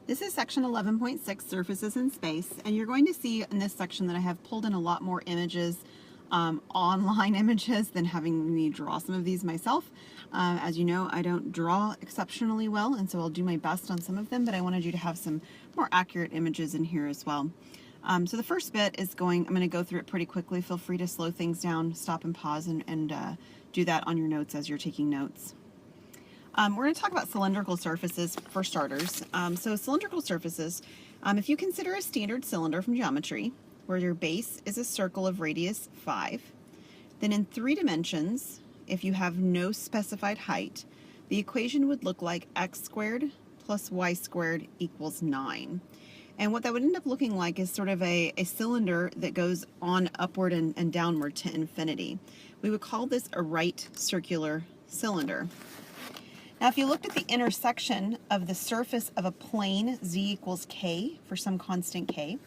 This is section 11.6, Surfaces in Space, and you're going to see in this section that I have pulled in a lot more images, online images, than having me draw some of these myself. As you know, I don't draw exceptionally well, and so I'll do my best on some of them, but I wanted you to have some more accurate images in here as well. So the first bit is I'm going to go through it pretty quickly. Feel free to slow things down, stop and pause, and do that on your notes as you're taking notes. We're going to talk about cylindrical surfaces for starters. So cylindrical surfaces, if you consider a standard cylinder from geometry, where your base is a circle of radius 5, then in 3 dimensions, if you have no specified height, the equation would look like x squared plus y squared equals 9. And what that would end up looking like is sort of a cylinder that goes on upward and downward to infinity. We would call this a right circular cylinder. Now, if you looked at the intersection of the surface of a plane, z equals k for some constant k,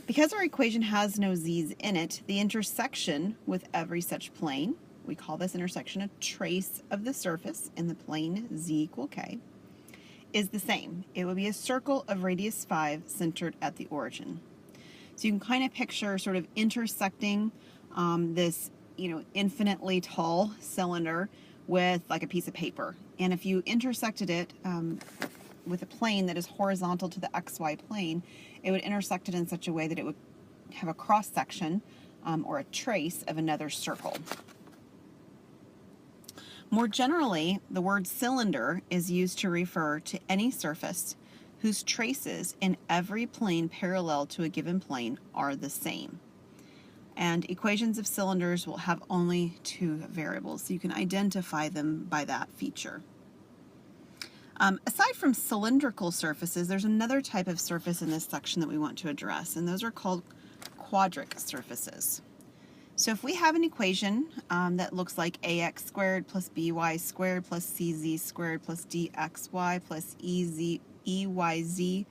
because our equation has no z's in it, the intersection with every such plane, we call this intersection a trace of the surface in the plane z equal k, is the same. It would be a circle of radius 5 centered at the origin. So you can kind of picture sort of intersecting this, infinitely tall cylinder with like a piece of paper. And if you intersected it with a plane that is horizontal to the xy plane, it would intersect it in such a way that it would have a cross section or a trace of another circle. More generally, the word cylinder is used to refer to any surface whose traces in every plane parallel to a given plane are the same. And equations of cylinders will have only 2 variables, so you can identify them by that feature. Aside from cylindrical surfaces, there's another type of surface in this section that we want to address, and those are called quadric surfaces. So if we have an equation that looks like ax squared plus by squared plus cz squared plus dxy plus eyz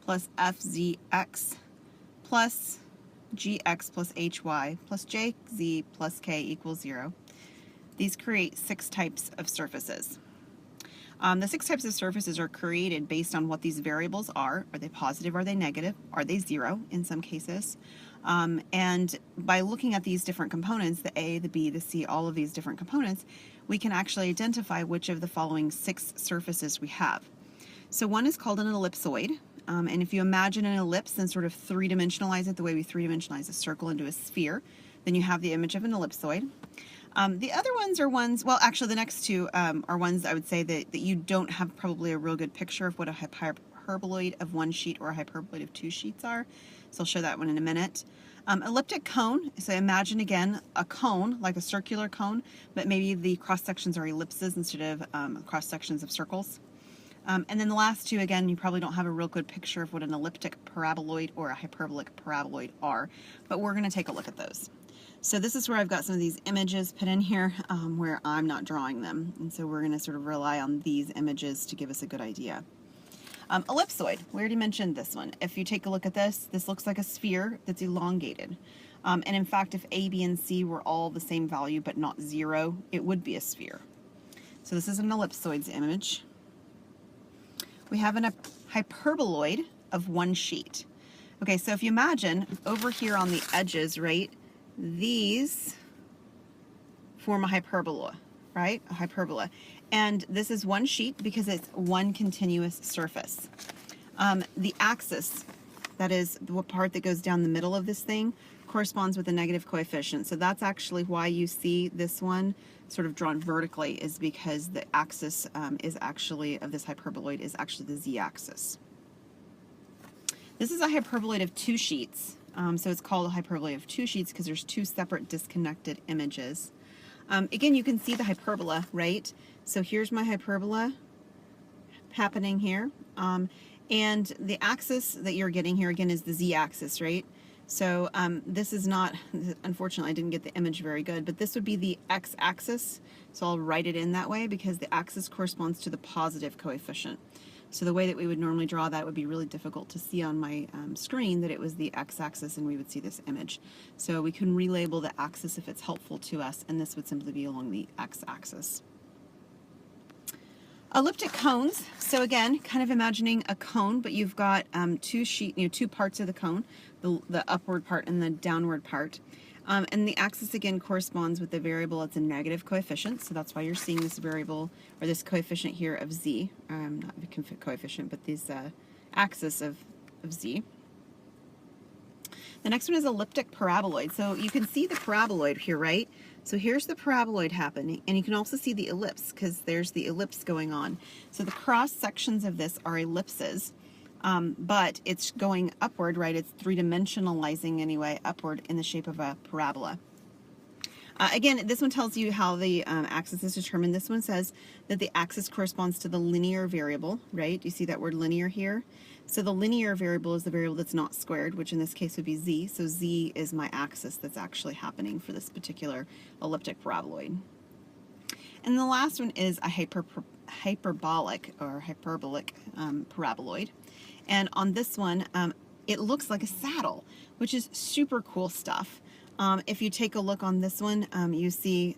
plus fzx plus gx plus hy plus jz plus k equals 0. These create 6 types of surfaces. The 6 types of surfaces are created based on what these variables are. Are they positive? Are they negative? Are they 0 in some cases? And by looking at these different components, the A, the B, the C, all of these different components, we can actually identify which of the following 6 surfaces we have. So one is called an ellipsoid. And if you imagine an ellipse and sort of 3-dimensionalize it the way we 3-dimensionalize a circle into a sphere, then you have the image of an ellipsoid. The other ones are ones, well, actually the next 2 are ones I would say that you don't have probably a real good picture of what a hyperboloid of 1 sheet or a hyperboloid of 2 sheets are. So I'll show that one in a minute. Elliptic cone, so imagine again a cone, like a circular cone, but maybe the cross sections are ellipses instead of cross sections of circles. And then the last 2, again, you probably don't have a real good picture of what an elliptic paraboloid or a hyperbolic paraboloid are, but we're going to take a look at those. So this is where I've got some of these images put in here where I'm not drawing them, and so we're going to sort of rely on these images to give us a good idea. Ellipsoid, we already mentioned this one. If you take a look at this looks like a sphere that's elongated. And in fact, if A, B, and C were all the same value but not 0, it would be a sphere. So this is an ellipsoid's image. We have a hyperboloid of 1 sheet. Okay, so if you imagine over here on the edges, right, these form a hyperbola, right? A hyperbola. And this is 1 sheet because it's 1 continuous surface. The axis, that is the part that goes down the middle of this thing, corresponds with a negative coefficient. So that's actually why you see this one sort of drawn vertically, is because the axis is actually, of this hyperboloid, is actually the z-axis. This is a hyperboloid of 2 sheets. So it's called a hyperbola of 2 sheets because there's 2 separate disconnected images. Again, you can see the hyperbola, right? So here's my hyperbola happening here. And the axis that you're getting here, again, is the z-axis, right? So this is not, unfortunately, I didn't get the image very good, but this would be the x-axis. So I'll write it in that way because the axis corresponds to the positive coefficient. So the way that we would normally draw that would be really difficult to see on my screen, that it was the x-axis and we would see this image. So we can relabel the axis if it's helpful to us, and this would simply be along the x-axis. Elliptic cones. So again, kind of imagining a cone, but you've got two parts of the cone, the upward part and the downward part. And the axis again corresponds with the variable. It's a negative coefficient, so that's why you're seeing this variable or this coefficient here of z. Not the coefficient, but this axis of z. The next one is elliptic paraboloid. So you can see the paraboloid here, right? So here's the paraboloid happening, and you can also see the ellipse because there's the ellipse going on. So the cross sections of this are ellipses, but it's going upward, right? It's three-dimensionalizing anyway, upward in the shape of a parabola. Again, this one tells you how the axis is determined. This one says that the axis corresponds to the linear variable, right? You see that word linear here? So the linear variable is the variable that's not squared, which in this case would be z. So z is my axis that's actually happening for this particular elliptic paraboloid. And the last one is a hyperbolic paraboloid. And on this one, it looks like a saddle, which is super cool stuff. If you take a look on this one, you see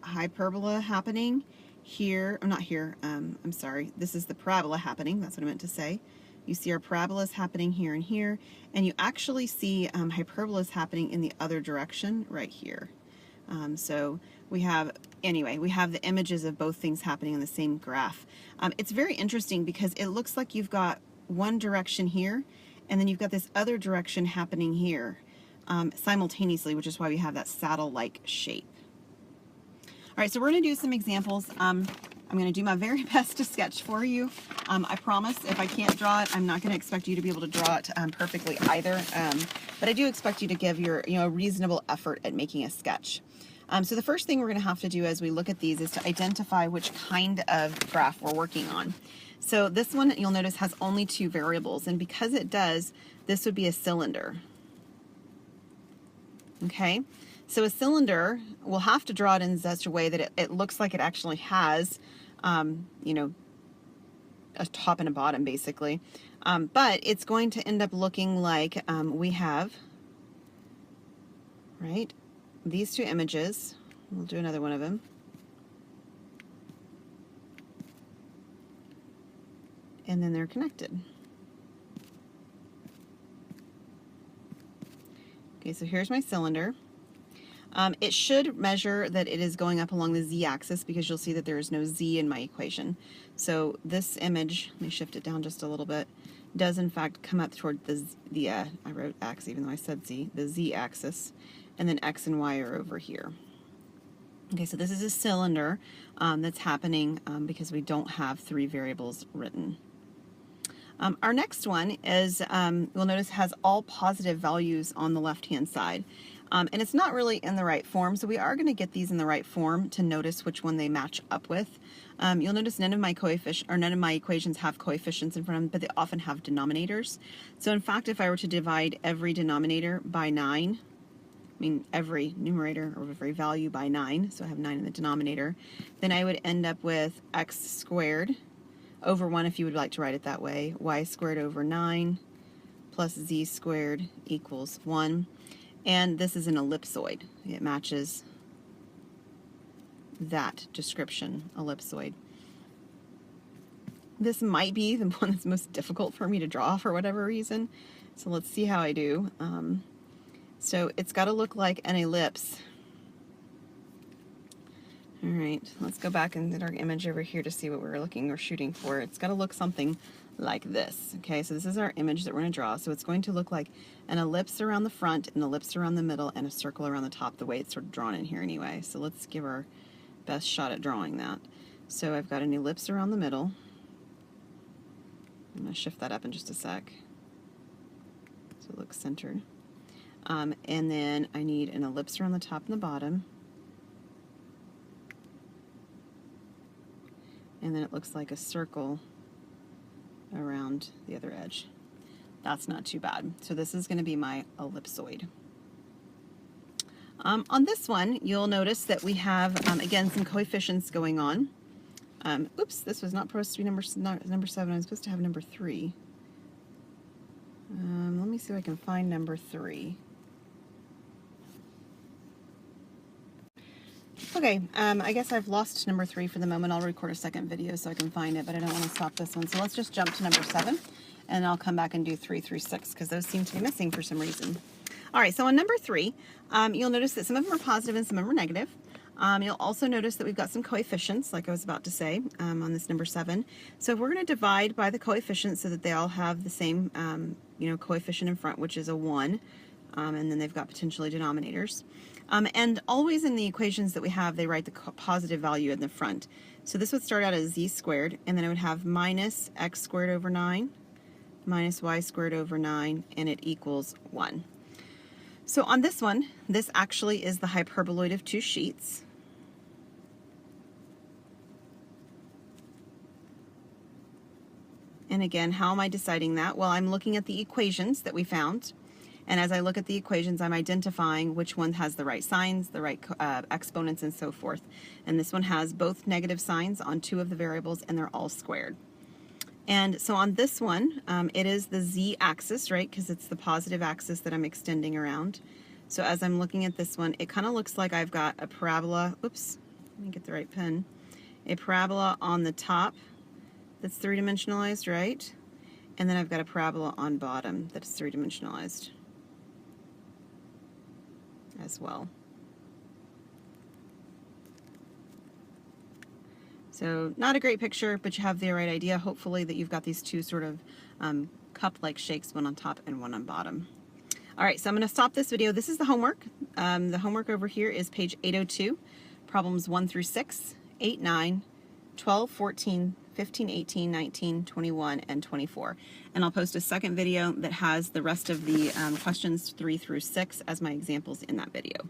hyperbola happening here, or not here, I'm sorry, this is the parabola happening, that's what I meant to say. You see our parabolas happening here and here, and you actually see hyperbolas happening in the other direction right here. So we have the images of both things happening in the same graph. It's very interesting because it looks like you've got one direction here, and then you've got this other direction happening here. Simultaneously, which is why we have that saddle-like shape. All right, so we're going to do some examples. I'm going to do my very best to sketch for you. I promise if I can't draw it, I'm not going to expect you to be able to draw it perfectly either, but I do expect you to give your reasonable effort at making a sketch. So the first thing we're going to have to do as we look at these is to identify which kind of graph we're working on. So this one, you'll notice, has only two variables, and because it does, this would be a cylinder. Okay, so a cylinder, we'll have to draw it in such a way that it looks like it actually has, a top and a bottom, basically. But it's going to end up looking like we have, right, these two images. We'll do another one of them. And then they're connected. Okay, so here's my cylinder. It should measure that it is going up along the z-axis because you'll see that there is no z in my equation. So this image, let me shift it down just a little bit, does in fact come up toward I wrote x even though I said z, the z-axis, and then x and y are over here. Okay, so this is a cylinder that's happening because we don't have three variables written. Our next one is, you'll notice, has all positive values on the left-hand side. And it's not really in the right form, so we are going to get these in the right form to notice which one they match up with. You'll notice none of my equations have coefficients in front of them, but they often have denominators. So in fact, if I were to divide every denominator by 9, every numerator or every value by 9, so I have 9 in the denominator, then I would end up with x squared over 1 if you would like to write it that way, y squared over 9 plus z squared equals 1. And this is an ellipsoid. It matches that description, ellipsoid. This might be the one that's most difficult for me to draw for whatever reason. So let's see how I do. So it's got to look like an ellipse. All right, let's go back and get our image over here to see what we're shooting for. It's got to look something like this. Okay, so this is our image that we're going to draw. So it's going to look like an ellipse around the front, an ellipse around the middle, and a circle around the top, the way it's sort of drawn in here anyway. So let's give our best shot at drawing that. So I've got an ellipse around the middle. I'm going to shift that up in just a sec so it looks centered. And then I need an ellipse around the top and the bottom. And then it looks like a circle around the other edge. That's not too bad. So this is going to be my ellipsoid. On this one, you'll notice that we have, again, some coefficients going on. Oops, this was not supposed to be number 7. I'm supposed to have number 3. Let me see if I can find number 3. Okay, I guess I've lost number 3 for the moment. I'll record a second video so I can find it, but I don't want to stop this one. So let's just jump to number 7, and I'll come back and do 3 through 6 because those seem to be missing for some reason. All right, so on number 3, you'll notice that some of them are positive and some of them are negative. You'll also notice that we've got some coefficients, like I was about to say, on this number 7. So if we're going to divide by the coefficients so that they all have the same, coefficient in front, which is a 1, and then they've got potentially denominators. And always in the equations that we have, they write the positive value in the front. So this would start out as z squared, and then it would have minus x squared over 9, minus y squared over 9, and it equals 1. So on this one, this actually is the hyperboloid of 2 sheets. And again, how am I deciding that? Well, I'm looking at the equations that we found. And as I look at the equations, I'm identifying which one has the right signs, the right exponents, and so forth. And this one has both negative signs on 2 of the variables, and they're all squared. And so on this one, it is the z-axis, right, because it's the positive axis that I'm extending around. So as I'm looking at this one, it kind of looks like I've got a parabola. Oops, let me get the right pen. A parabola on the top that's 3-dimensionalized, right? And then I've got a parabola on bottom that is 3-dimensionalized as well. So not a great picture, but you have the right idea, hopefully, that you've got these 2 sort of cup-like shapes, one on top and one on bottom. All right, so I'm going to stop this video. This is the homework. The homework over here is page 802, problems 1 through 6, 8, 9, 12, 14, 15, 18, 19, 21, and 24. And I'll post a second video that has the rest of the questions 3 through 6 as my examples in that video.